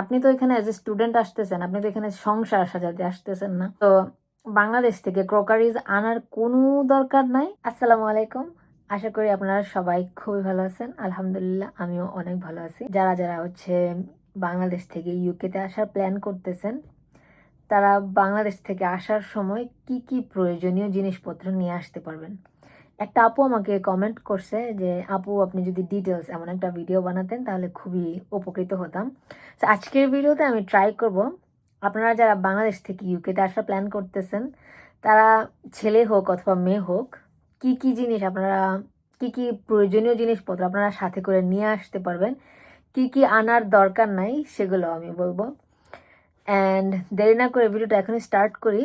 আপনি তো এখানে অ্যাজ এ স্টুডেন্ট আসতেছেন, আপনি তো এখানে সংসার সাজাতে আসতেছেন না। তো বাংলাদেশ থেকে ক্রোকারিজ আনার কোনো দরকার নাই। আসসালামু আলাইকুম, আশা করি আপনারা সবাই খুবই ভালো আছেন। আলহামদুলিল্লাহ, আমিও অনেক ভালো আছি। যারা যারা বাংলাদেশ থেকে ইউকেতে আসার প্ল্যান করতেছেন, তারা বাংলাদেশ থেকে আসার সময় কি কি প্রয়োজনীয় জিনিসপত্র নিয়ে আসতে পারবেন। একটা আপু আমাকে কমেন্ট করছে যে আপু, আপনি যদি ডিটেলস এমন একটা ভিডিও বানাতেন তাহলে খুবই উপকৃত হতাম। তো আজকের ভিডিওতে আমি ট্রাই করব, আপনারা যারা বাংলাদেশ থেকে ইউকেতে আসার প্ল্যান করতেছেন, তারা ছেলে হোক অথবা মেয়ে হোক, কি কি জিনিস আপনারা, কি কি প্রয়োজনীয় জিনিসপত্র আপনারা সাথে করে নিয়ে আসতে পারবেন, কি কি আনার দরকার নাই সেগুলো আমি বলবো। অ্যান্ড দেরি না করে ভিডিওটা এখনই স্টার্ট করি।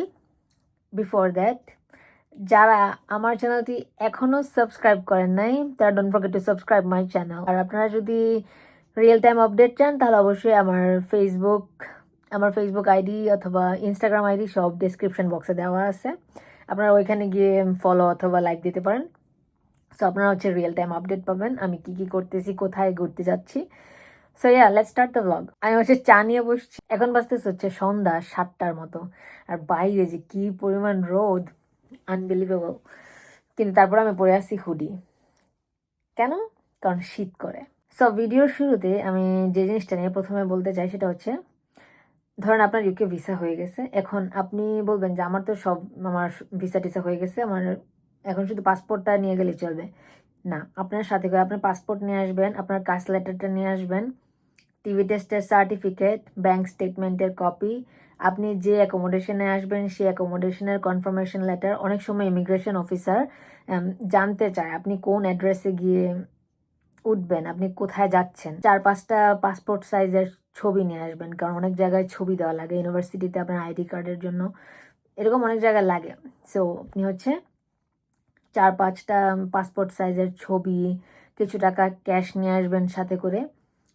বিফোর দ্যাট, যারা আমার চ্যানেলটি এখনও সাবস্ক্রাইব করেন নাই, তারা don't forget to subscribe my channel. আর আপনারা যদি রিয়েল টাইম আপডেট চান, তাহলে অবশ্যই আমার ফেসবুক আইডি অথবা ইনস্টাগ্রাম আইডি সব ডিসক্রিপশন বক্সে দেওয়া আছে। আপনারা ওইখানে গিয়ে ফলো অথবা লাইক দিতে পারেন। সো আপনারা রিয়েল টাইম আপডেট পাবেন, আমি কি কি করতেছি, কোথায় ঘুরতে যাচ্ছি। So let's start the blog. আমি চা নিয়ে বসছি। এখন বাজতেছে সন্ধ্যা 7টার মতো, আর বাইরে যে কি পরিমাণ রোদ, আনবিলিভেবল। কিন্তু তারপর আমি পরে আসছি হুডি। কেন? কারণ শীত করে। সো ভিডিওর শুরুতে আমি যে জিনিসটা নিয়ে প্রথমে বলতে চাই সেটা হচ্ছে, ধরেন আপনার ইউকে ভিসা হয়ে গেছে। এখন আপনি বলবেন যে আমার ভিসা টিসা হয়ে গেছে, আমার এখন শুধু পাসপোর্টটা নিয়ে গেলে চলবে। না, আপনার সাথে করে আপনার পাসপোর্ট নিয়ে আসবেন, আপনার কাস্ট লেটারটা নিয়ে আসবেন, টিভি টেস্টের সার্টিফিকেট, ব্যাংক স্টেটমেন্টের কপি, আপনি যে অ্যাকোমোডেশনে আসবেন সেই অ্যাকোমোডেশনের কনফার্মেশন লেটার। অনেক সময় ইমিগ্রেশন অফিসার জানতে চায় আপনি কোন অ্যাড্রেসে গিয়ে উঠবেন, আপনি কোথায় যাচ্ছেন। 4-5টা পাসপোর্ট সাইজের ছবি নিয়ে আসবেন, কারণ অনেক জায়গায় ছবি দেওয়া লাগে। ইউনিভার্সিটিতে আপনার আইডি কার্ডের জন্য এরকম অনেক জায়গায় লাগে। সো আপনি 4-5টা পাসপোর্ট সাইজের ছবি, কিছু টাকা ক্যাশ নিয়ে আসবেন সাথে করে।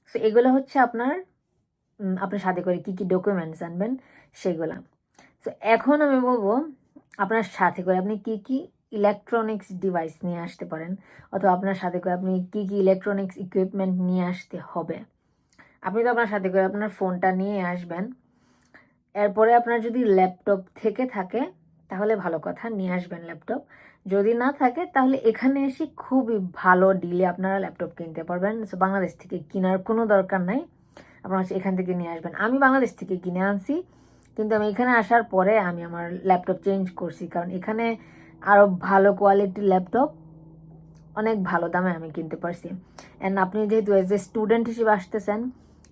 সো এগুলো আপনার সাথে করে কি কি ডকুমেন্টস আনবেন সেগুলা। সো এখন আমি বলবো, আপনার সাথে করে আপনি কি কি ইলেকট্রনিক্স ডিভাইস নিয়ে আসতে পারেন, অথবা আপনার সাথে করে আপনি কি কি ইলেকট্রনিক্স ইকুইপমেন্ট নিয়ে আসতে হবে। আপনি তো আপনার সাথে করে আপনার ফোনটা নিয়ে আসবেন। এরপরে আপনার যদি ল্যাপটপ থেকে থাকে তাহলে ভালো কথা, নিয়ে আসবেন ল্যাপটপ। যদি না থাকে তাহলে এখানে এসে খুবই ভালো ডিলে আপনারা ল্যাপটপ কিনতে পারবেন। সো বাংলাদেশ থেকে কেনার কোনো দরকার নাই, আপনারা এখান থেকে নিয়ে আসবেন। আমি বাংলাদেশ থেকে কিনে আনছি, কিন্তু আমি এখানে আসার পরে আমি আমার ল্যাপটপ চেঞ্জ করছি, কারণ এখানে আরও ভালো কোয়ালিটির ল্যাপটপ অনেক ভালো দামে আমি কিনতে পারছি। অ্যান্ড আপনি যেহেতু এজ এ স্টুডেন্ট হিসেবে আসতেছেন,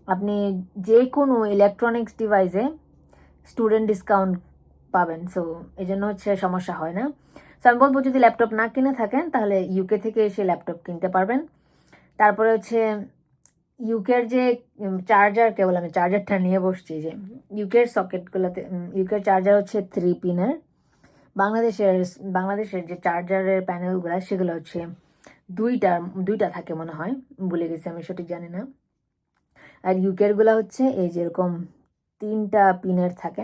আপনি যে কোনো ইলেকট্রনিক্স ডিভাইসে স্টুডেন্ট ডিসকাউন্ট পাবেন। সো এই জন্য সমস্যা হয় না। সো আমি বলবো, যদি ল্যাপটপ না কিনে থাকেন তাহলে ইউকে থেকে এসে ল্যাপটপ কিনতে পারবেন। তারপরে ইউকের যে চার্জার কেবল, আমি চার্জারটা নিয়ে বসছি, যে ইউকের সকেটগুলোতে ইউকের চার্জার 3 পিনের। বাংলাদেশের যে চার্জারের প্যানেলগুলো সেগুলো দুইটা থাকে মনে হয়, ভুলে গেছি, আমি সঠিক জানি না। আর ইউকেরগুলো এই যেরকম 3টা পিনের থাকে।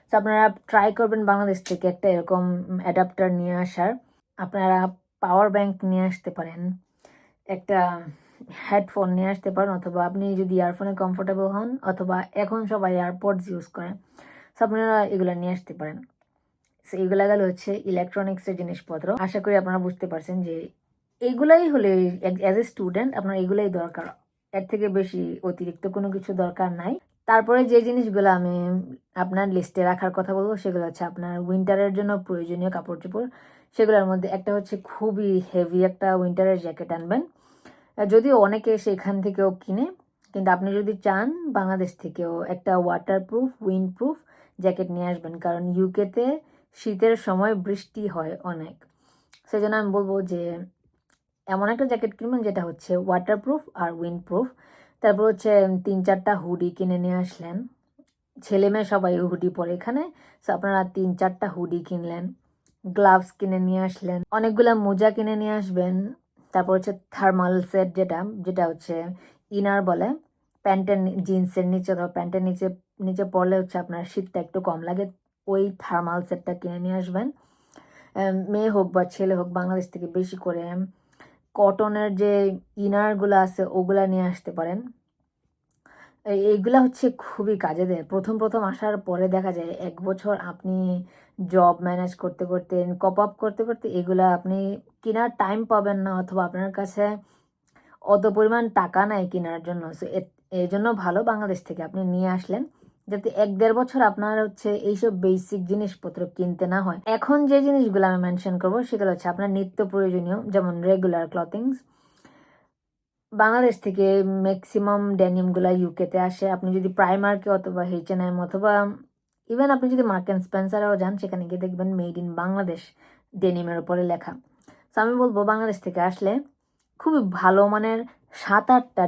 তো আপনারা ট্রাই করবেন বাংলাদেশ থেকে একটা এরকম অ্যাডাপ্টার নিয়ে আসার। আপনারা পাওয়ার ব্যাংক নিয়ে আসতে পারেন, একটা হেডফোন নিয়ে আসতে পারেন, অথবা আপনি যদি ইয়ারফোনে কমফোর্টেবল হন, অথবা এখন সবাই এয়ারপডস ইউজ করেন, সো আপনারা এগুলো নিয়ে আসতে পারেন। সো এগুলো গেল ইলেকট্রনিক্সের জিনিসপত্র। আশা করি আপনারা বুঝতে পারছেন যে এইগুলাই হলে অ্যাজ এ স্টুডেন্ট আপনার এগুলাই দরকার, এর থেকে বেশি অতিরিক্ত কোনো কিছু দরকার নাই। তারপরে যে জিনিসগুলো আমি আপনার লিস্টে রাখার কথা বলবো সেগুলো আপনার উইন্টারের জন্য প্রয়োজনীয় কাপড় চোপড়। সেগুলোর মধ্যে একটা খুবই হেভি একটা উইন্টারের জ্যাকেট আনবেন। যদিও অনেকে সেখান থেকেও কিনে, কিন্তু আপনি যদি চান বাংলাদেশ থেকেও একটা ওয়াটারপ্রুফ উইন্ডপ্রুফ জ্যাকেট নিয়ে আসবেন, কারণ ইউকেতে শীতের সময় বৃষ্টি হয় অনেক। সেজন্য আমি বলবো যে এমন একটা জ্যাকেট কিনবেন যেটা ওয়াটারপ্রুফ আর উইন্ডপ্রুফ। তারপর 3-4টা হুডি কিনে নিয়ে আসলেন। ছেলে মেয়ে সবাই হুডি পরে এখানে, সো আপনারা 3-4টা হুডি কিনলেন। গ্লাভস কিনে নিয়ে আসলেন, অনেকগুলা মোজা কিনে নিয়ে আসবেন। তারপর থার্মাল সেট, যেটা যেটা ইনার বলে, প্যান্টের জিন্সের নিচে অথবা প্যান্টের নিচে নিচে পরলে আপনার শীতটা একটু কম লাগে, ওই থার্মাল সেটটা কিনে নিয়ে আসবেন। মেয়ে হোক বা ছেলে হোক, বাংলাদেশ থেকে বেশি করে কটনের যে ইনারগুলো আছে ওগুলা নিয়ে আসতে পারেন। এইগুলা হচ্ছে খুবই কাজে দেয়। প্রথম প্রথম আসার পরে দেখা যায় 1 বছর আপনি জব ম্যানেজ করতে করতে, কপ আপ করতে করতে এগুলা আপনি কেনার টাইম পাবেন না, অথবা আপনার কাছে অত পরিমাণ টাকা নাই কেনার জন্য। সো এই জন্য ভালো বাংলাদেশ থেকে আপনি নিয়ে আসলেন, যাতে 1-1.5 বছর আপনার হচ্ছে এইসব বেসিক জিনিসপত্র কিনতে না হয়। এখন যে জিনিসগুলো আমি মেনশন করবো সেগুলো হচ্ছে আপনার নিত্য প্রয়োজনীয়, যেমন রেগুলার ক্লথিংস। বাংলাদেশ থেকে ম্যাক্সিমাম ডেনিমগুলা ইউকেতে আসে। আপনি যদি প্রাইমার্কে অথবা H&M অথবা ইভেন আপনি যদি মার্ক অ্যান্ড স্পেন্সারেও যান, সেখানে গিয়ে দেখবেন মেড ইন বাংলাদেশ ডেনিমের উপরে লেখা। তো আমি বলবো বাংলাদেশ থেকে আসলে খুবই ভালো মানের 7-8টা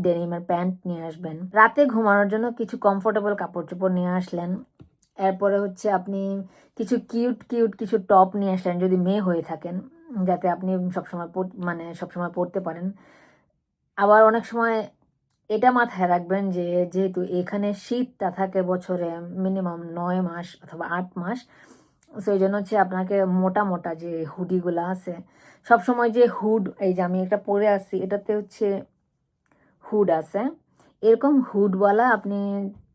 ডেনিমের প্যান্ট নিয়ে আসবেন। রাতে ঘুমানোর জন্য কিছু কমফোর্টেবল কাপড় চোপড় নিয়ে আসলেন। এরপরে হচ্ছে আপনি কিছু কিউট কিউট কিছু টপ নিয়ে আসলেন যদি মেয়ে হয়ে থাকেন, যাতে আপনি সবসময় সবসময় পরতে পারেন। আবার অনেক সময় এটা মাথায় রাখবেন যে যেহেতু এখানে শীতটা থাকে বছরে মিনিমাম 9 মাস অথবা 8 মাস, সো এই জন্য হচ্ছে আপনাকে মোটা মোটা যে হুডিগুলো আছে, সবসময় যে হুড, এই যে আমি একটা পরে আছি এটাতে হচ্ছে হুড আছে, এরকম হুডওয়ালা আপনি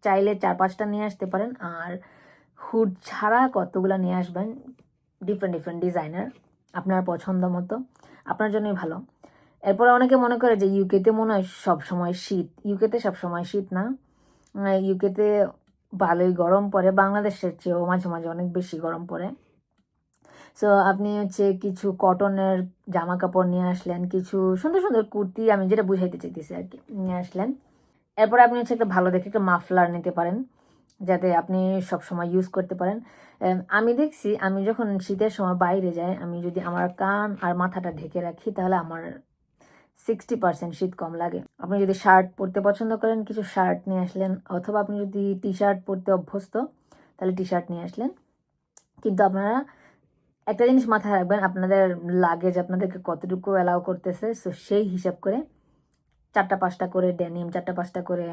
চাইলে 4-5টা নিয়ে আসতে পারেন। আর হুড ছাড়া কতগুলো নিয়ে আসবেন, ডিফারেন্ট ডিফারেন্ট ডিজাইনার, আপনার পছন্দ মতো, আপনার জন্যই ভালো। এরপরে অনেকে মনে করে যে ইউকেতে মনে হয় সবসময় শীত। ইউকেতে সবসময় শীত না, ইউকেতে ভালোই গরম পড়ে, বাংলাদেশের চেয়েও মাঝে মাঝে অনেক বেশি গরম পড়ে। সো আপনি হচ্ছে কিছু কটনের জামা কাপড় নিয়ে আসলেন, কিছু সুন্দর সুন্দর কুর্তি, আমি যেটা বুঝাইতে চাইতেছি আর কি, নিয়ে আসলেন। এরপরে আপনি হচ্ছে একটা ভালো দেখে একটা মাফলার নিতে পারেন, যাতে আপনি সবসময় ইউজ করতে পারেন। আমি দেখছি আমি যখন শীতের সময় বাইরে যাই, আমি যদি আমার কান আর মাথাটা ঢেকে রাখি তাহলে আমার 60% শীত কম লাগে। আপনি যদি শার্ট পরতে পছন্দ করেন, কিছু শার্ট নিয়ে আসলেন, অথবা আপনি যদি টি শার্ট পরতে অভ্যস্ত তাহলে টি শার্ট নিয়ে আসলেন। কিন্তু আপনারা একটা জিনিস মাথায় রাখবেন, আপনাদের লাগেজ আপনাদেরকে কতটুকু অ্যালাউ করতেছে, সো সেই হিসাব করে 4টা-5টা করে ডেনিম, 4টা-5টা করে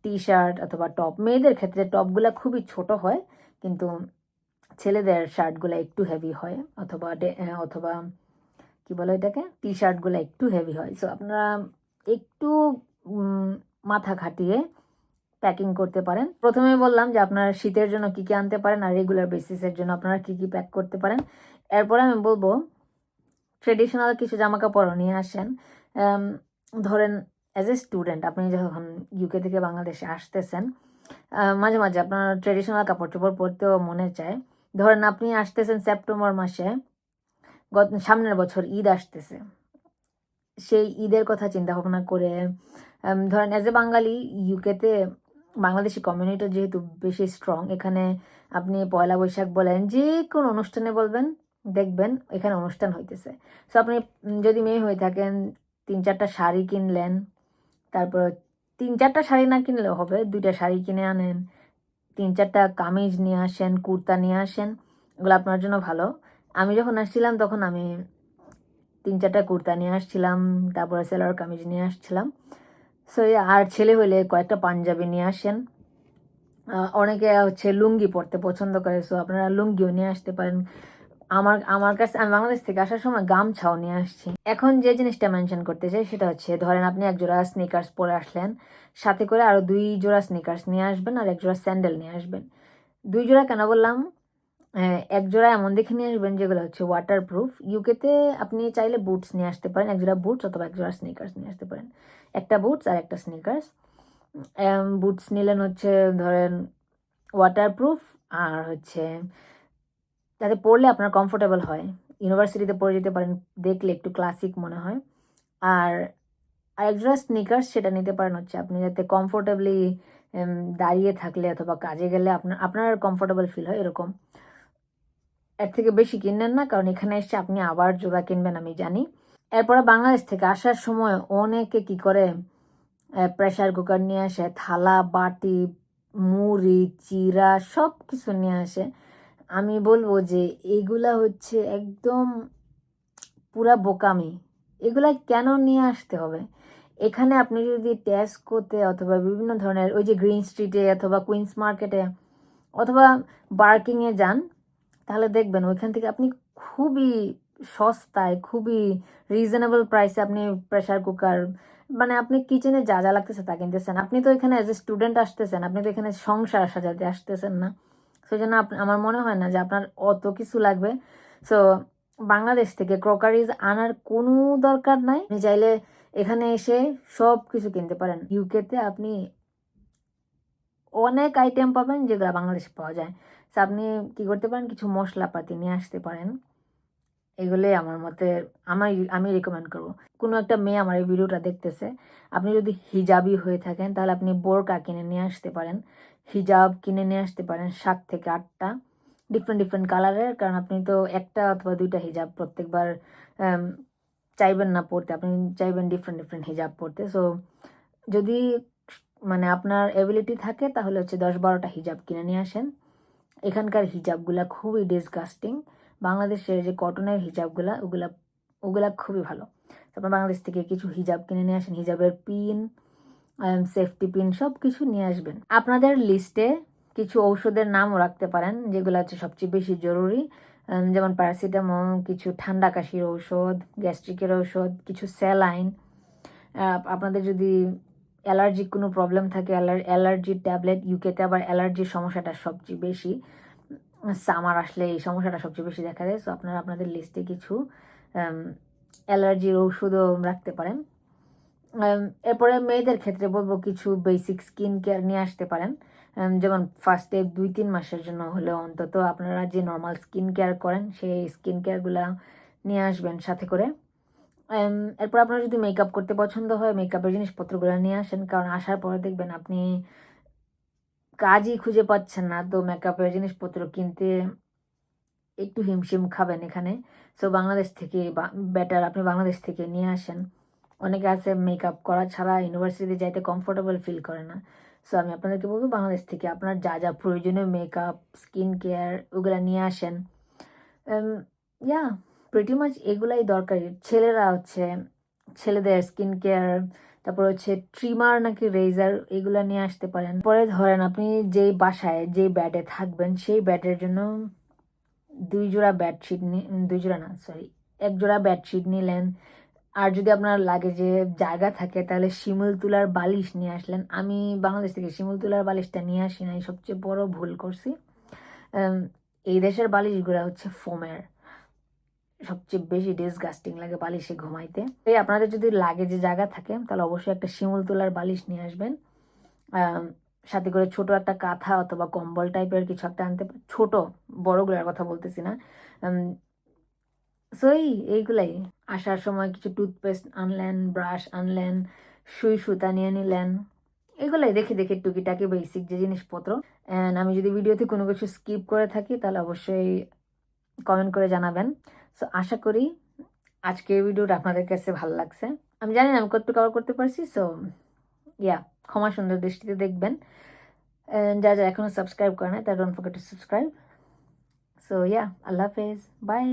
টি শার্ট অথবা টপ। মেয়েদের ক্ষেত্রে টপগুলো খুবই ছোট হয়, কিন্তু ছেলেদের শার্টগুলো একটু হেভি হয়, অথবা কি বলে এটাকে, টি শার্টগুলো একটু হেভি হয়। সো আপনারা একটু মাথা খাটিয়ে প্যাকিং করতে পারেন। প্রথমে বললাম যে আপনার শীতের জন্য কী কী আনতে পারেন আর রেগুলার বেসিসের জন্য আপনারা কী কী প্যাক করতে পারেন। এরপরে আমি বলবো ট্রেডিশনাল কিছু জামা কাপড়ও নিয়ে আসেন। ধরেন অ্যাজ এ স্টুডেন্ট আপনি যখন ইউকে থেকে বাংলাদেশে আসতেছেন, মাঝে মাঝে আপনার ট্রেডিশনাল কাপড় চোপড় পরতেও মনে চায়। ধরেন আপনি আসতেছেন সেপ্টেম্বর মাসে, সামনের বছর ঈদ আসতেছে, সেই ঈদের কথা চিন্তা ভাবনা করে ধরেন অ্যাজ এ বাঙালি ইউকেতে বাংলাদেশি কমিউনিটি যেহেতু বেশি স্ট্রং, এখানে আপনি পয়লা বৈশাখ বলেন, যে কোনো অনুষ্ঠানে বলবেন, দেখবেন এখানে অনুষ্ঠান হইতেছে। সো আপনি যদি মেয়ে হয়ে থাকেন 3-4টা শাড়ি কিনলেন, তারপর 3-4টা শাড়ি না কিনলেও হবে, 2টা শাড়ি কিনে আনেন, 3-4টা কামিজ নিয়ে আসেন, কুর্তা নিয়ে আসেন, এগুলো আপনার জন্য ভালো। আমি যখন আসছিলাম তখন আমি 3-4টা কুর্তা নিয়ে আসছিলাম, তারপরে সেলোয়ার কামিজ নিয়ে আসছিলাম। সো আর ছেলে হলে কয়েকটা পাঞ্জাবি নিয়ে আসেন। অনেকে হচ্ছে লুঙ্গি পরতে পছন্দ করে, সো আপনারা লুঙ্গিও নিয়ে আসতে পারেন। আমার কাছে, আমি বাংলাদেশ থেকে আসার সময় গামছাও নিয়ে আসছি। এখন যে জিনিসটা মেনশন করতে চাই সেটা হচ্ছে, ধরেন আপনি 1 জোড়া স্নিকার্স পরে আসলেন, সাথে করে আরও 2 জোড়া স্নিকার্স নিয়ে আসবেন আর 1 জোড়া স্যান্ডেল নিয়ে আসবেন। 2 জোড়া কেন বললাম, 1 জোড়া এমন দেখে নিয়ে আসবেন যেগুলো হচ্ছে ওয়াটার প্রুফ। ইউকেতে আপনি চাইলে বুটস নিয়ে আসতে পারেন, 1 জোড়া বুটস অথবা 1 জোড়া স্নিকার্স নিয়ে আসতে পারেন, একটা বুটস আর একটা স্নিকার্স। বুটস নিলেন হচ্ছে ধরেন ওয়াটার প্রুফ, আর হচ্ছে যাতে পরলে আপনার কমফোর্টেবল হয়, ইউনিভার্সিটিতে পরে যেতে পারেন, দেখলে একটু ক্লাসিক মনে হয়। আর আরেকজোড়া স্নিকার্স সেটা নিতে পারেন হচ্ছে আপনি যাতে কমফোর্টেবলি দাঁড়িয়ে থাকলে অথবা কাজে গেলে আপনার কমফোর্টেবল ফিল হয়, এরকম। এর থেকে বেশি কিনবেন না, কারণ এখানে এসে আপনি আবার জোড়া কিনবেন আমি জানি। এরপরে বাংলাদেশ থেকে আসার সময় অনেকে কি করে, প্রেশার কুকার নিয়ে আসে, থালা বাটি মুড়ি চিরা সব কিছু নিয়ে আসে। আমি বলবো যে এগুলা হচ্ছে একদম পুরা বোকামি। এগুলা কেন নিয়ে আসতে হবে? এখানে আপনি যদি টেস্কোতে অথবা বিভিন্ন ধরনের ওই যে গ্রিন স্ট্রিটে অথবা কুইন্স মার্কেটে অথবা বার্কিংয়ে যান, তাহলে দেখবেন ওইখান থেকে আপনি খুবই সস্তায়, খুবই রিজনেবল প্রাইসে আপনি প্রেশার কুকার, মানে আপনি কিচেনে যা যা লাগতেছে তা কিনতেছেন। আপনি তো এখানে এজ এ স্টুডেন্ট আসতেছেন, আপনি তো এখানে সংসার সাজাতে আসতেছেন না। সেই জন্য আমার মনে হয় না যে আপনার অত কিছু লাগবে। সো বাংলাদেশ থেকে ক্রকারিজ আনার কোনো দরকার নাই। আপনি চাইলে এখানে এসে সব কিছু কিনতে পারেন। ইউকেতে আপনি অনেক আইটেম পাবেন যেগুলো বাংলাদেশে পাওয়া যায়। সো আপনি কি করতে পারেন, কিছু মশলাপাতি নিয়ে আসতে পারেন। এগুলোই আমার মতে আমি রেকমেন্ড করব। কোনো একটা মেয়ে আমার এই ভিডিওটা দেখতেছে, আপনি যদি হিজাবি হয়ে থাকেন তাহলে আপনি বোরকা কিনে নিয়ে আসতে পারেন, হিজাব কিনে নিয়ে আসতে পারেন 7 থেকে 8টা ডিফারেন্ট কালারের। কারণ আপনি তো একটা অথবা 2টা হিজাব প্রত্যেকবার চাইবেন না পরতে, আপনি চাইবেন ডিফারেন্ট হিজাব পরতে। সো যদি মানে আপনার এবিলিটি থাকে তাহলে হচ্ছে 10-12টা হিজাব কিনে নিয়ে আসেন। এখানকার হিজাবগুলা খুবই ডিসগাস্টিং। বাংলাদেশের যে কটনের হিজাবগুলা ওগুলা খুবই ভালো। আপনার বাংলাদেশ থেকে কিছু হিজাব কিনে নিয়ে আসেন, হিজাবের পিন, সেফটি পিন সব কিছু নিয়ে আসবেন। আপনাদের লিস্টে কিছু ঔষধের নামও রাখতে পারেন যেগুলো হচ্ছে সবচেয়ে বেশি জরুরি, যেমন প্যারাসিটামল, কিছু ঠান্ডা কাশির ঔষধ, গ্যাস্ট্রিকের ঔষধ, কিছু স্যালাইন। আপনাদের যদি অ্যালার্জিক কোনো প্রবলেম থাকে, অ্যালার্জির ট্যাবলেট। ইউকেতে আবার অ্যালার্জির সমস্যাটা সবচেয়ে বেশি, সামার আসলে এই সমস্যাটা সবচেয়ে বেশি দেখা যায়। সো আপনারা আপনাদের লিস্টে কিছু অ্যালার্জির ঔষধও রাখতে পারেন। এরপরে মেয়েদের ক্ষেত্রে বলবো কিছু বেসিক স্কিন কেয়ার নিয়ে আসতে পারেন। যেমন ফার্স্টে 2-3 মাসের জন্য হলেও অন্তত আপনারা যে নর্মাল স্কিন কেয়ার করেন সেই স্কিন কেয়ারগুলো নিয়ে আসবেন সাথে করে। এরপর আপনার যদি মেকআপ করতে পছন্দ হয়, মেকআপের জিনিসপত্রগুলো নিয়ে আসেন। কারণ আসার পরে দেখবেন আপনি কাজই খুঁজে পাচ্ছেন না, তো মেকআপের জিনিসপত্র কিনতে একটু হিমশিম খাবেন এখানে। সো বাংলাদেশ থেকে বেটার আপনি বাংলাদেশ থেকে নিয়ে আসেন। অনেকে আছে মেকআপ করা ছাড়া ইউনিভার্সিটিতে যাইতে কমফোর্টেবল ফিল করে না। সো আমি আপনাদেরকে বলবো বাংলাদেশ থেকে আপনার যা যা প্রয়োজনীয় মেকআপ, স্কিন কেয়ার ওগুলা নিয়ে আসেন। ইয়া প্রিটি মাচ এগুলাই দরকারি। ছেলেরা হচ্ছে ছেলেদের স্কিন কেয়ার, তারপর হচ্ছে ট্রিমার নাকি রেজার, এগুলা নিয়ে আসতে পারেন। পরে ধরেন আপনি যেই বাসায় যেই ব্যাডে থাকবেন সেই ব্যাডের জন্য 2 জোড়া বেডশিট 2 জোড়া না সরি 1 জোড়া বেডশিট নিলেন। আর যদি আপনার লাগে যে জায়গা থাকে তাহলে শিমুল তুলার বালিশ নিয়ে আসলেন। আমি বাংলাদেশ থেকে শিমুল তুলার বালিশটা নিয়ে আসি নাই, সবচেয়ে বড় ভুল করছি। এই দেশের বালিশগুলো হচ্ছে ফোমের, সবচেয়ে বেশি ডিসগাস্টিং লাগে বালিশে ঘুমাইতে। এই আপনাদের যদি লাগে যে জায়গা থাকে তাহলে অবশ্যই একটা শিমুল তুলার বালিশ নিয়ে আসবেন। সাথে করে ছোট একটা কাঁথা অথবা কম্বল টাইপের কিছু একটা আনতে, ছোট বড়গুলোর কথা বলতেছি না। সো এইগুলাই। আসার সময় কিছু টুথপেস্ট আনলেন, ব্রাশ আনলেন, সুই সুতা নিয়ে নিলেন। এগুলাই দেখে দেখে টুকিটাকি বেসিক যে জিনিসপত্র। অ্যান্ড আমি যদি ভিডিওতে কোনো কিছু স্কিপ করে থাকি তাহলে অবশ্যই কমেন্ট করে জানাবেন। সো আশা করি আজকের ভিডিওটা আপনাদের কাছে ভালো লাগছে। আমি জানি না আমি কতটুকু কভার করতে পারছি। সো ক্ষমা সুন্দর দৃষ্টিতে দেখবেন। যারা এখনো সাবস্ক্রাইব করে না তারা don't forget to subscribe. So আল্লাহ হাফেজ, বাই।